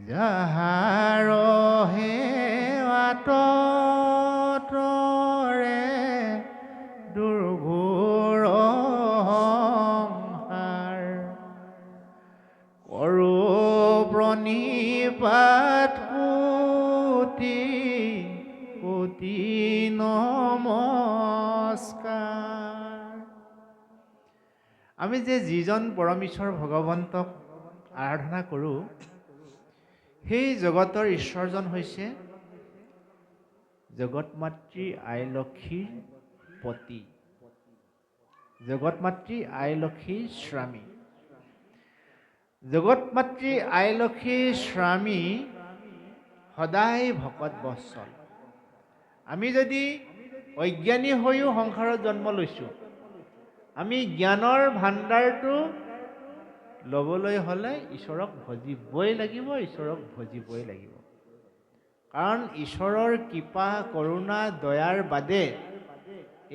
যাহাৰ সেৱাতৰে দুৰ্ঘোৰ সংসাৰ কৰো প্ৰণিপাত কোটি কোটি নমস্কাৰ। আমি যে যিজন পৰমেশ্বৰ ভগৱন্তক আৰাধনা কৰোঁ, সেই জগতৰ ঈশ্বৰজন হৈছে জগত মাতৃ আই লক্ষ্মীৰ পতি, জগত মাতৃ আই লক্ষ্মীৰ স্বামী। জগত মাতৃ আই লক্ষ্মীৰ স্বামী সদায় ভকত বৎসল। আমি যদি অজ্ঞানী হৈও সংসাৰত জন্ম লৈছোঁ, আমি জ্ঞানৰ ভাণ্ডাৰটো ল'বলৈ হ'লে ঈশ্বৰক ভজিবই লাগিব, ঈশ্বৰক ভজিবই লাগিব। কাৰণ ঈশ্বৰৰ কৃপা কৰোণা দয়াৰ বাদে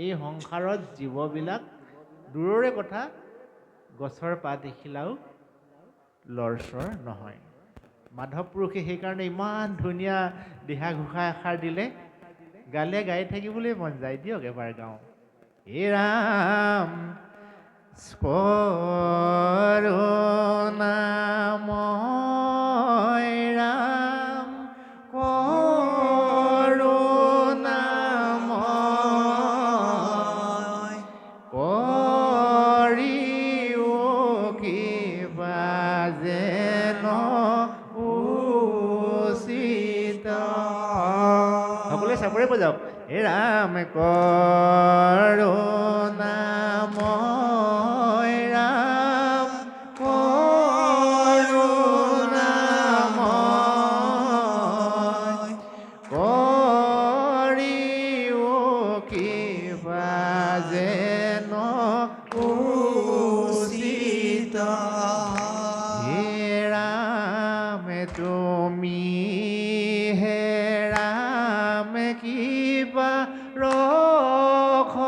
এই সংসাৰত জীৱবিলাক দূৰৰে কথা, গছৰ পাত এখিলাও লৰচৰ নহয়। মাধৱ পুৰুষে সেইকাৰণে ইমান ধুনীয়া দিহা ঘোষা এষাৰ দিলে, গালে গাই থাকিবলৈ মন যায়। দিয়ক এবাৰ গাওঁ। হে ৰাম কৰুণাময় ৰাম কৰুণাময় কৰিও কিবা যেন উচিত। সকলোৱে চাপৰে বজাওক। হে ৰাম কৰুণাময় ৰাম কৰুণাময় কৰিও কিবা যেন উচিত। হে ৰাম তুমি হে ৰাম কিবা ৰখৰ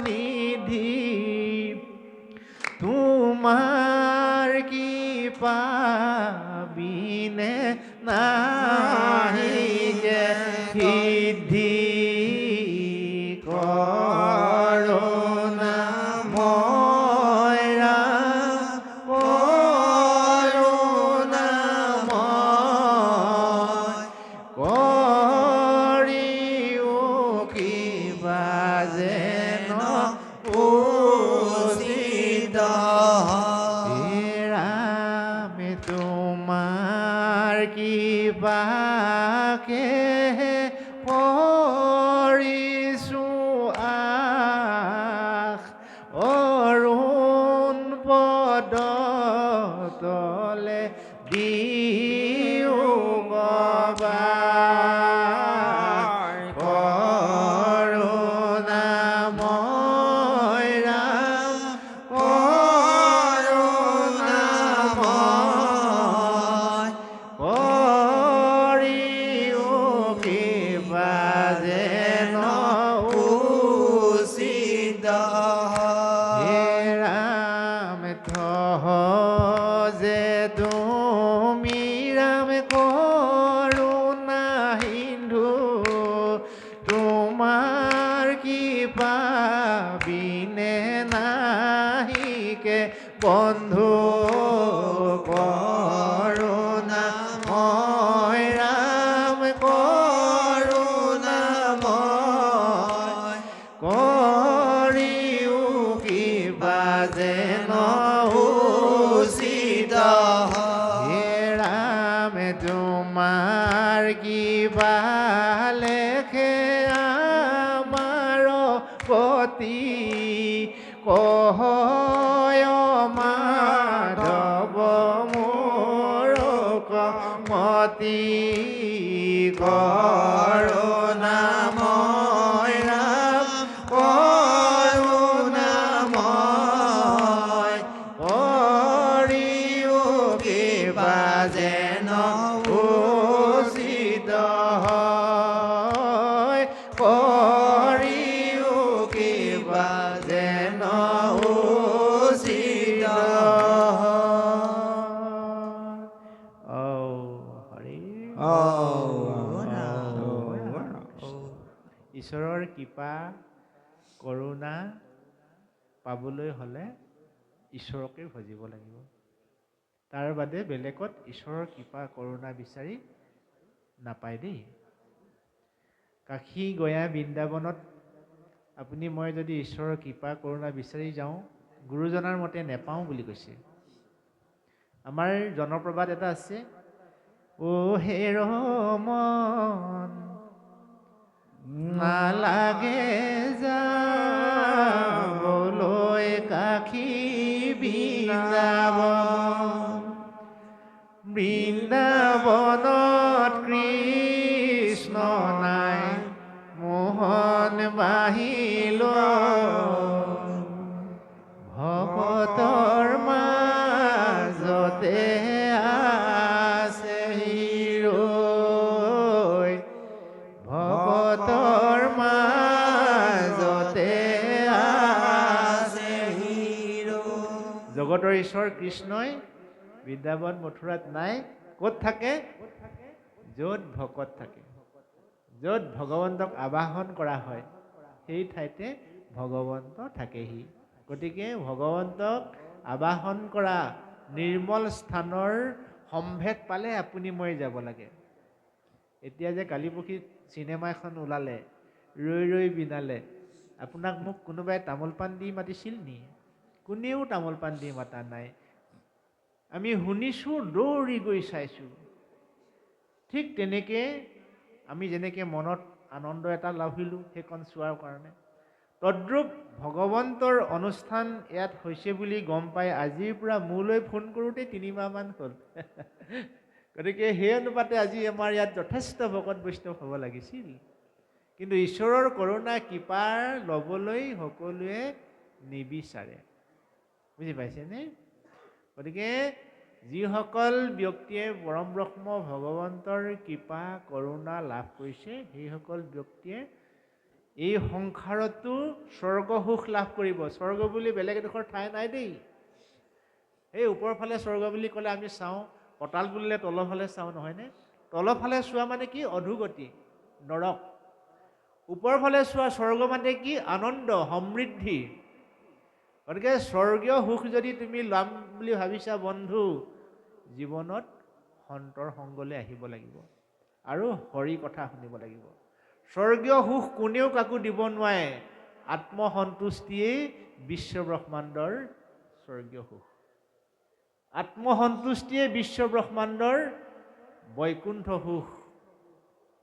নিধি, তোমাৰ কৃপা বিনে নাহিকে সিদ্ধি। কৰুণাময় ৰাম কৰুণাময় কৰিও কিবা যেন উচিত। হে ৰাম তোমাৰ কৃপাকে কৰিছোঁ আশ, অৰুণ পদ তলে দিও গবাৰ। কৰুণাময় ৰাম কৰুণাময় কৰিও কিবা যেন উচিত। হে ৰাম যে তুমি ৰাম কৰুণা সিন্ধু, তোমাৰ কৃপা বিনে নাহিকে বন্ধু। কৰুণাময় ৰাম কৰুণাময় কৰিও কিবা যেন উচিত। হে ৰাম তোমাৰ কিবা লেখে আমাৰ পতি, কহয় মাধৱ মোৰ কমতি। কৰুণাময় ৰাম কৰুণাময় কৰিও কিবা যেন উচিত। কৰিও কিবা যেন উচিত। ঈশ্বৰৰ কৃপা কৰোণা পাবলৈ হ'লে ঈশ্বৰকে ভজিব লাগিব। তাৰ বাদে বেলেগত ঈশ্বৰৰ কৃপা কৰোণা বিচাৰি নাপায় দেই। কাশী গয়া বৃন্দাবনত আপুনি মই যদি ঈশ্বৰৰ কৃপা কৰোণা বিচাৰি যাওঁ, গুৰুজনাৰ মতে নেপাওঁ বুলি কৈছে। আমাৰ জনপ্ৰবাদ এটা আছে, অ হে ৰমন নালাগে যাবলৈ কাশী বৃন্দাবন, বৃন্দাবনত কৃষ্ণ নাই মোহন বাহিল, ভকতৰ মাজতে আছে হিৰৈ, ভকতৰ মাজতে আছে হিৰৈ। জগতৰ ঈশ্বৰ কৃষ্ণই বৃন্দাবন মথুৰাত নাই। ক'ত থাকে? য'ত ভকত থাকে, য'ত ভগৱন্তক আবাহন কৰা হয়, সেই ঠাইতে ভগৱন্ত থাকেহি। গতিকে ভগৱন্তক আবাহন কৰা নিৰ্মল স্থানৰ সম্ভেদ পালে আপুনি মই যাব লাগে। এতিয়া যে কালি পৰহি চিনেমা এখন ওলালে, ৰৈ ৰৈ বিনালে, আপোনাক মোক কোনোবাই তামোল পাণ দি মাতিছিল নি? কোনেও তামোল পাণ দি মাতা নাই। আমি শুনিছোঁ, দৌৰি গৈ চাইছোঁ। ঠিক তেনেকে আমি যেনেকে মনত আনন্দ এটা লাভিলোঁ সেইখন চোৱাৰ কাৰণে, তদ্ৰূপ ভগৱন্তৰ অনুষ্ঠান ইয়াত হৈছে বুলি গম পাই আজিৰ পৰা মোলৈ ফোন কৰোঁতে 3 মাহমান হ'ল। গতিকে সেই অনুপাতে আজি আমাৰ ইয়াত যথেষ্ট ভকত বৈষ্ণৱ হ'ব লাগিছিল। কিন্তু ঈশ্বৰৰ কৰোণা কৃপা ল'বলৈ সকলোৱে নিবিচাৰে। বুজি পাইছেনে? গতিকে যিসকল ব্যক্তিয়ে পৰম ব্ৰহ্ম ভগৱন্তৰ কৃপা কৰোণা লাভ কৰিছে, সেইসকল ব্যক্তিয়ে এই সংসাৰতো স্বৰ্গ সুখ লাভ কৰিব। স্বৰ্গ বুলি বেলেগ এডোখৰ ঠাই নাই দেই। এই ওপৰৰ ফালে স্বৰ্গ বুলি ক'লে আমি চাওঁ, পতাল বুলিলে তলৰ ফালে চাওঁ, নহয়নে? তলৰ ফালে চোৱা মানে কি? অধোগতি, নৰক। ওপৰৰ ফালে চোৱা স্বৰ্গ মানে কি? আনন্দ, সমৃদ্ধি। গতিকে স্বৰ্গীয় সুখ যদি তুমি ল'ম বুলি ভাবিছা বন্ধু, জীৱনত সন্তৰ সংগলৈ আহিব লাগিব আৰু হৰি কথা শুনিব লাগিব। স্বৰ্গীয় সুখ কোনেও কাকো দিব নোৱাৰে। আত্মসন্তুষ্টিয়েই বিশ্ব ব্ৰহ্মাণ্ডৰ স্বৰ্গীয় সুখ। আত্মসন্তুষ্টিয়ে বিশ্ব ব্ৰহ্মাণ্ডৰ বৈকুণ্ঠ সুখ।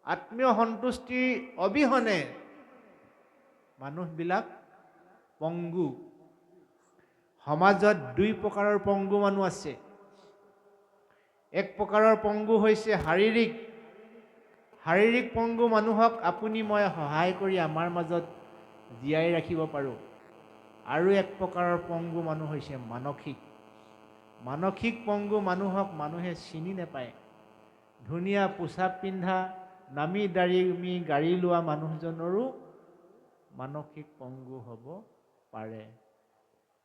আত্মীয় সন্তুষ্টিৰ অবিহনে মানুহবিলাক পংগু। সমাজত 2 প্ৰকাৰৰ পংগু মানুহ আছে। এক প্ৰকাৰৰ পংগু হৈছে শাৰীৰিক। শাৰীৰিক পংগু মানুহক আপুনি মই সহায় কৰি আমাৰ মাজত জীয়াই ৰাখিব পাৰোঁ। আৰু এক প্ৰকাৰৰ পংগু মানুহ হৈছে মানসিক। মানসিক পংগু মানুহক মানুহে চিনি নাপায়। ধুনীয়া পোছাক পিন্ধা, নামি দামি গাড়ী লোৱা মানুহজনৰো মানসিক পংগু হ'ব পাৰে।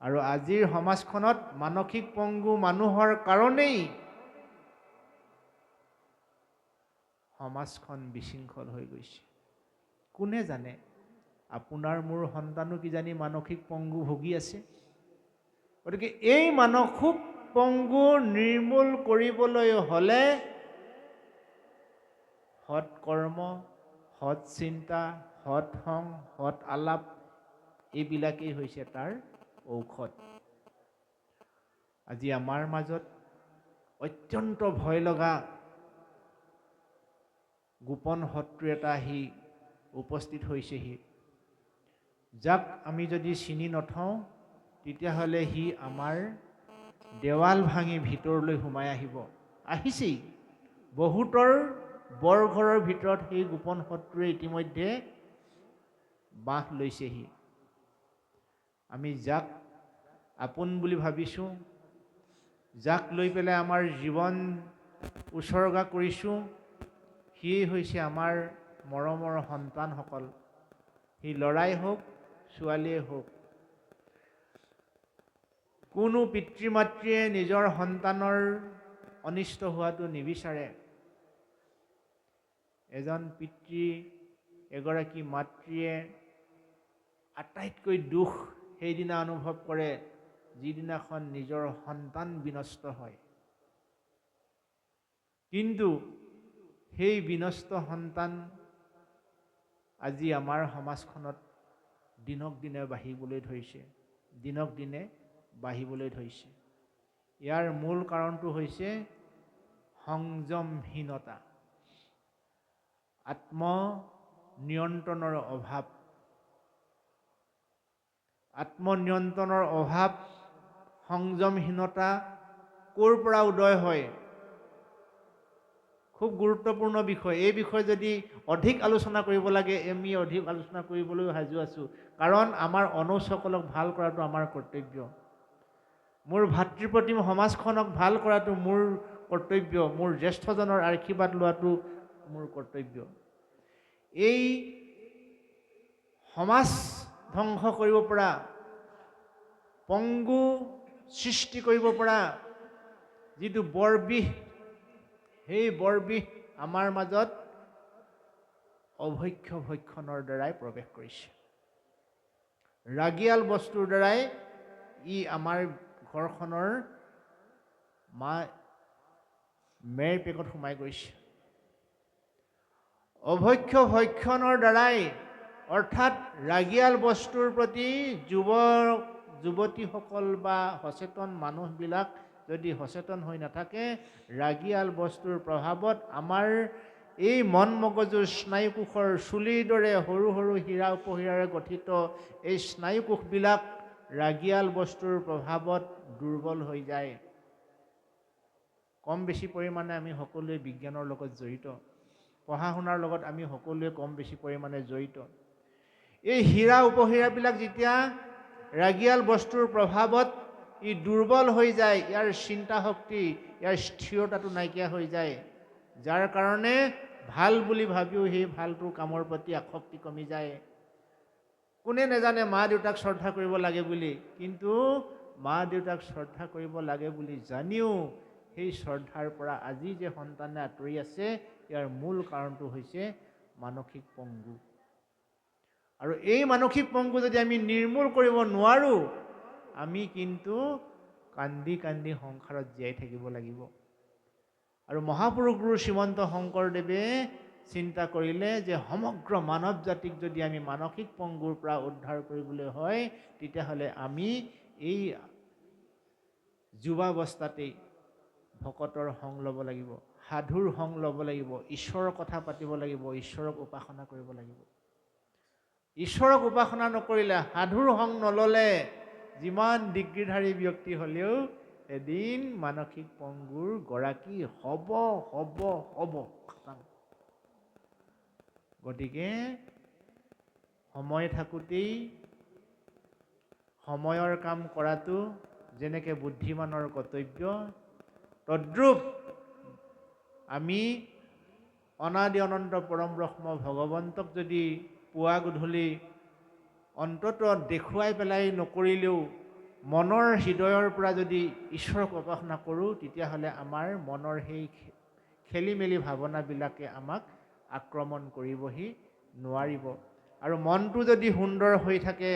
আৰু আজিৰ সমাজখনত মানসিক পংগু মানুহৰ কাৰণেই সমাজখন বিশৃংখল হৈ গৈছে। কোনে জানে, আপোনাৰ মোৰ সন্তানো কিজানি মানসিক পংগু ভুগি আছে। গতিকে এই মানসিক পংগু নিৰ্মূল কৰিবলৈ হ'লে সৎ কৰ্ম, সৎ চিন্তা, সৎ সং, সৎ আলাপ, এইবিলাকেই হৈছে তাৰ ঔষধ। আজি আমাৰ মাজত অত্যন্ত ভয় লগা গোপন শত্ৰু এটা আহি উপস্থিত হৈছেহি। যাক আমি যদি চিনি নথওঁ, তেতিয়াহ'লে সি আমাৰ দেৱাল ভাঙি ভিতৰলৈ সোমাই আহিব। আহিছেই। বহুতৰ বৰঘৰৰ ভিতৰত সেই গোপন শত্ৰুৱে ইতিমধ্যে বাস লৈছেহি। আমি যাক আপোন বুলি ভাবিছোঁ, যাক লৈ পেলাই আমাৰ জীৱন উৎসৰ্গা কৰিছোঁ, সিয়েই হৈছে আমাৰ মৰমৰ সন্তানসকল। সি ল'ৰাই হওক, ছোৱালীয়ে হওক। কোনো পিতৃ মাতৃয়ে নিজৰ সন্তানৰ অনিষ্ট হোৱাটো নিবিচাৰে। এজন পিতৃ, এগৰাকী মাতৃয়ে আটাইতকৈ দুখ সেইদিনা অনুভৱ কৰে যিদিনাখন নিজৰ সন্তান বিনষ্ট হয়। কিন্তু সেই বিনষ্ট সন্তান আজি আমাৰ সমাজখনত দিনক দিনে বাঢ়িবলৈ ধৰিছে, দিনক দিনে বাঢ়িবলৈ ধৰিছে। ইয়াৰ মূল কাৰণটো হৈছে সংযমহীনতা, আত্মনিয়ন্ত্ৰণৰ অভাৱ। আত্মনিয়ন্ত্ৰণৰ অভাৱ, সংযমহীনতা ক'ৰ পৰা উদয় হয়? খুব গুৰুত্বপূৰ্ণ বিষয়। এই বিষয়ে যদি অধিক আলোচনা কৰিব লাগে, আমি অধিক আলোচনা কৰিবলৈ সাজু আছোঁ। কাৰণ আমাৰ অনুজসকলক ভাল কৰাটো আমাৰ কৰ্তব্য। মোৰ ভাতৃপ্ৰতিম সমাজখনক ভাল কৰাটো মোৰ কৰ্তব্য। মোৰ জ্যেষ্ঠজনৰ আশীৰ্বাদ লোৱাটো মোৰ কৰ্তব্য। এই সমাজ ধ্বংস কৰিব পৰা, পংগু সৃষ্টি কৰিব পৰা যিটো বৰবিষ, সেই বৰবিষ আমাৰ মাজত অভক্ষ্য ভক্ষণৰ দ্বাৰাই প্ৰৱেশ কৰিছে। ৰাগিয়াল বস্তুৰ দ্বাৰাই ই আমাৰ ঘৰখনৰ মেৰ পেকত সোমাই গৈছে। অভক্ষ্য ভক্ষণৰ দ্বাৰাই, অৰ্থাৎ ৰাগিয়াল বস্তুৰ প্ৰতি যুৱতীসকল বা সচেতন মানুহবিলাক যদি সচেতন হৈ নাথাকে, ৰাগিয়াল বস্তুৰ প্ৰভাৱত আমাৰ এই মন মগজুৰ স্নায়ুকোষৰ চুলিৰ দৰে সৰু সৰু হীৰা উপহীৰাৰে গঠিত এই স্নায়ুকোষবিলাক ৰাগিয়াল বস্তুৰ প্ৰভাৱত দুৰ্বল হৈ যায়। কম বেছি পৰিমাণে আমি সকলোৱে বিজ্ঞানৰ লগত জড়িত, পঢ়া শুনাৰ লগত আমি সকলোৱে কম বেছি পৰিমাণে জড়িত। এই হীৰা উপহীৰাবিলাক যেতিয়া ৰাগিয়াল বস্তুৰ প্ৰভাৱত ই দুৰ্বল হৈ যায়, ইয়াৰ চিন্তা শক্তি, ইয়াৰ স্থিৰতাটো নাইকিয়া হৈ যায়, যাৰ কাৰণে ভাল বুলি ভাবিও সেই ভালটোৰ কামৰ প্ৰতি আসক্তি কমি যায়। কোনে নেজানে মা দেউতাক শ্ৰদ্ধা কৰিব লাগে বুলি, কিন্তু মা দেউতাক শ্ৰদ্ধা কৰিব লাগে বুলি জানিও সেই শ্ৰদ্ধাৰ পৰা আজি যে সন্তানে আঁতৰি আছে, ইয়াৰ মূল কাৰণটো হৈছে মানসিক পংগু। আৰু এই মানসিক পংগু যদি আমি নিৰ্মূল কৰিব নোৱাৰোঁ, আমি কিন্তু কান্দি কান্দি সংসাৰত জীয়াই থাকিব লাগিব। আৰু মহাপুৰুষ গুৰু শ্ৰীমন্ত শংকৰদেৱে চিন্তা কৰিলে যে সমগ্ৰ মানৱ জাতিক যদি আমি মানসিক পংগুৰ পৰা উদ্ধাৰ কৰিবলৈ হয়, তেতিয়াহ'লে আমি এই যুৱাৱস্থাতেই ভকতৰ সং ল'ব লাগিব, সাধুৰ সং ল'ব লাগিব, ঈশ্বৰৰ কথা পাতিব লাগিব, ঈশ্বৰক উপাসনা কৰিব লাগিব। ঈশ্বৰক উপাসনা নকৰিলে, সাধুৰ সং নল'লে, যিমান ডিগ্ৰীধাৰী ব্যক্তি হ'লেও এদিন মানসিক পংগুৰ গৰাকী হ'ব। গতিকে সময় থাকোঁতেই সময়ৰ কাম কৰাটো যেনেকৈ বুদ্ধিমানৰ কৰ্তব্য, তদ্ৰূপ আমি অনাদি অনন্ত পৰম ব্ৰহ্ম ভগৱন্তক যদি পুৱা গধূলি অন্ততঃ দেখুৱাই পেলাই নকৰিলেও মনৰ হৃদয়ৰ পৰা যদি ঈশ্বৰক উপাসনা কৰোঁ, তেতিয়াহ'লে আমাৰ মনৰ সেই খেলি মেলি ভাৱনাবিলাকে আমাক আক্ৰমণ কৰিবহি নোৱাৰিব। আৰু মনটো যদি সুন্দৰ হৈ থাকে,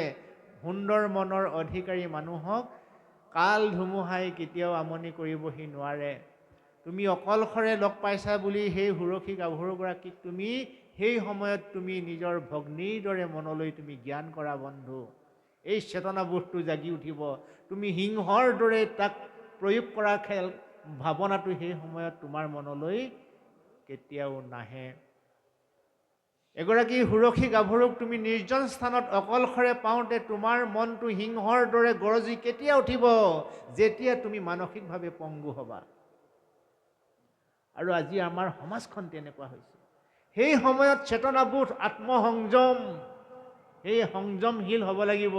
সুন্দৰ মনৰ অধিকাৰী মানুহক কাল ধুমুহাই কেতিয়াও আমনি কৰিবহি নোৱাৰে। তুমি অকলশৰে লগ পাইছা বুলি সেই সুৰক্ষী গাভৰুগৰাকীক তুমি সেই সময়ত তুমি নিজৰ ভগ্নীৰ দৰে মনলৈ তুমি জ্ঞান কৰা বন্ধু। এই চেতনাবোধটো জাগি উঠিব। তুমি সিংহৰ দৰে তাক প্ৰয়োগ কৰা ভাৱনাটো সেই সময়ত তোমাৰ মনলৈ কেতিয়াও নাহে। এগৰাকী সুৰক্ষী গাভৰুক তুমি নিৰ্জন স্থানত অকলশৰে পাওঁতে তোমাৰ মনটো সিংহৰ দৰে গৰজি কেতিয়া উঠিব? যেতিয়া তুমি মানসিকভাৱে পংগু হ'বা। আৰু আজি আমাৰ সমাজখন তেনেকুৱা হৈছে। সেই সময়ত চেতনাবোধ, আত্মসংযম, সেই সংযমশীল হ'ব লাগিব।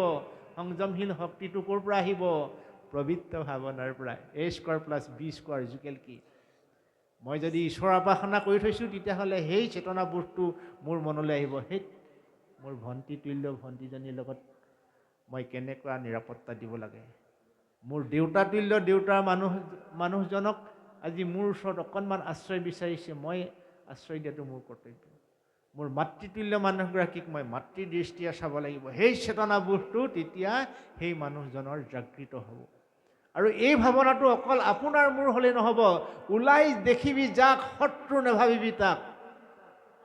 সংযমশীল শক্তিটো ক'ৰ পৰা আহিব? পবিত্ৰ ভাৱনাৰ পৰা। A²+B²কি? মই যদি ঈশ্বৰৰ উপাসনা কৰি থৈছোঁ, তেতিয়াহ'লে সেই চেতনাবোধটো মোৰ মনলৈ আহিব। সেই মোৰ ভণ্টি তুল্য ভণ্টিজনীৰ লগত মই কেনেকুৱা নিৰাপত্তা দিব লাগে। মোৰ দেউতা তুল্য দেউতাৰ মানুহজনক আজি মোৰ ওচৰত অকণমান আশ্ৰয় বিচাৰিছে, মই আশ্ৰয় দিয়াটো মোৰ কৰ্তব্য। মোৰ মাতৃতুল্য মানুহগৰাকীক মই মাতৃ দৃষ্টিৰে চাব লাগিব। সেই চেতনাবোধটো তেতিয়া সেই মানুহজনৰ জাগৃত হ'ব। আৰু এই ভাৱনাটো অকল আপোনাৰ মোৰ হ'লেই নহ'ব, ওলাই দেখিবি যাক শত্ৰু নেভাবিবি তাক।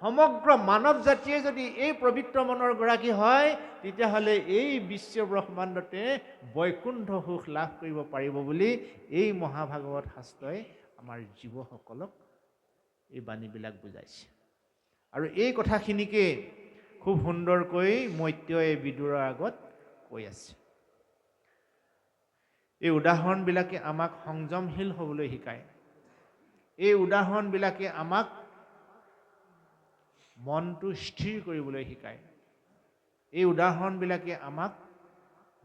সমগ্ৰ মানৱ জাতিয়ে যদি এই পবিত্ৰ মনৰ গৰাকী হয়, তেতিয়াহ'লে এই বিশ্ব ব্ৰহ্মাণ্ডতে বৈকুণ্ঠ সুখ লাভ কৰিব পাৰিব বুলি এই মহাভাগৱত শাস্ত্ৰই আমাৰ জীৱসকলক এই বাণীবিলাক বুজাইছে। আৰু এই কথাখিনিকে খুব সুন্দৰকৈ মৈত্ৰেয়ীয়ে বিদুৰৰ আগত কৈ আছে। এই উদাহৰণবিলাকে আমাক সংযমশীল হ'বলৈ শিকায়। এই উদাহৰণবিলাকে আমাক মনটো স্থিৰ কৰিবলৈ শিকায়। এই উদাহৰণবিলাকে আমাক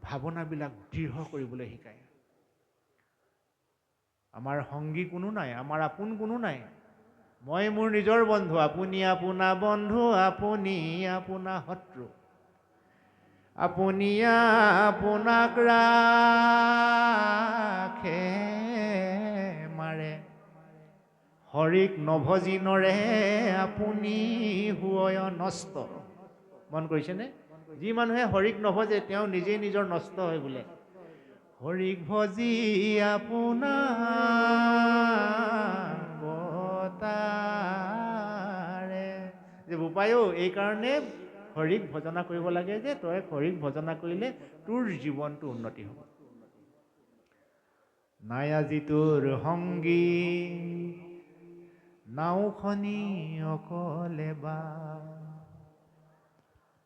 ভাৱনাবিলাক দৃঢ় কৰিবলৈ শিকায়। আমাৰ সংগী কোনো নাই, আমাৰ আপোন কোনো নাই। মই মোৰ নিজৰ বন্ধু, আপুনি আপোনা বন্ধু, আপুনি আপোনা শত্ৰু। আপুনি আপোনাক ৰাখে মাৰে, হৰিক নভজিনৰে আপুনি হুৱয় নষ্ট। মন কৰিছেনে? যি মানুহে হৰিক নভজে তেওঁ নিজেই নিজৰ নষ্ট হয় বোলে। হৰিক ভজি আপোনাৰ বতাৰে। যে বোপায়ো এইকাৰণে হৰিক ভজনা কৰিব লাগে যে তই হৰিক ভজনা কৰিলে তোৰ জীৱনটো উন্নতি হ'ব। নাই আজি তোৰ সংগী নাওখনি অকলে বা,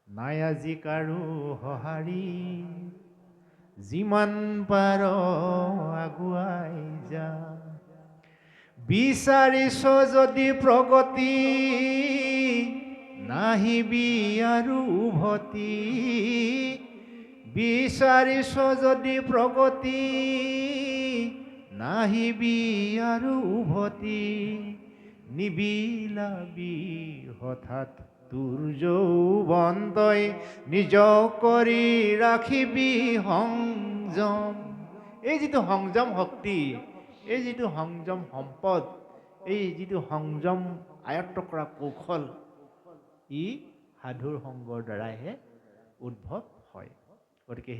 নাই আজি কাৰো সঁহাৰি যিমান পাৰ আগুৱাই যা। বিচাৰিছ যদি প্ৰগতি নাহিবি আৰু উভতি, বিচাৰিছ যদি প্ৰগতি নাহিবি আৰু উভতি, নিবিলাবি হঠাৎ তোৰ যৌৱন তই নিজ কৰি ৰাখিবি সংযম। এই যিটো সংযম শক্তি, এই যিটো সংযম সম্পদ, এই যিটো সংযম আয়ত্ত কৰা কৌশল, ই সাধুৰ সংগৰ দ্বাৰাইহে উদ্ভৱ হয়। গতিকে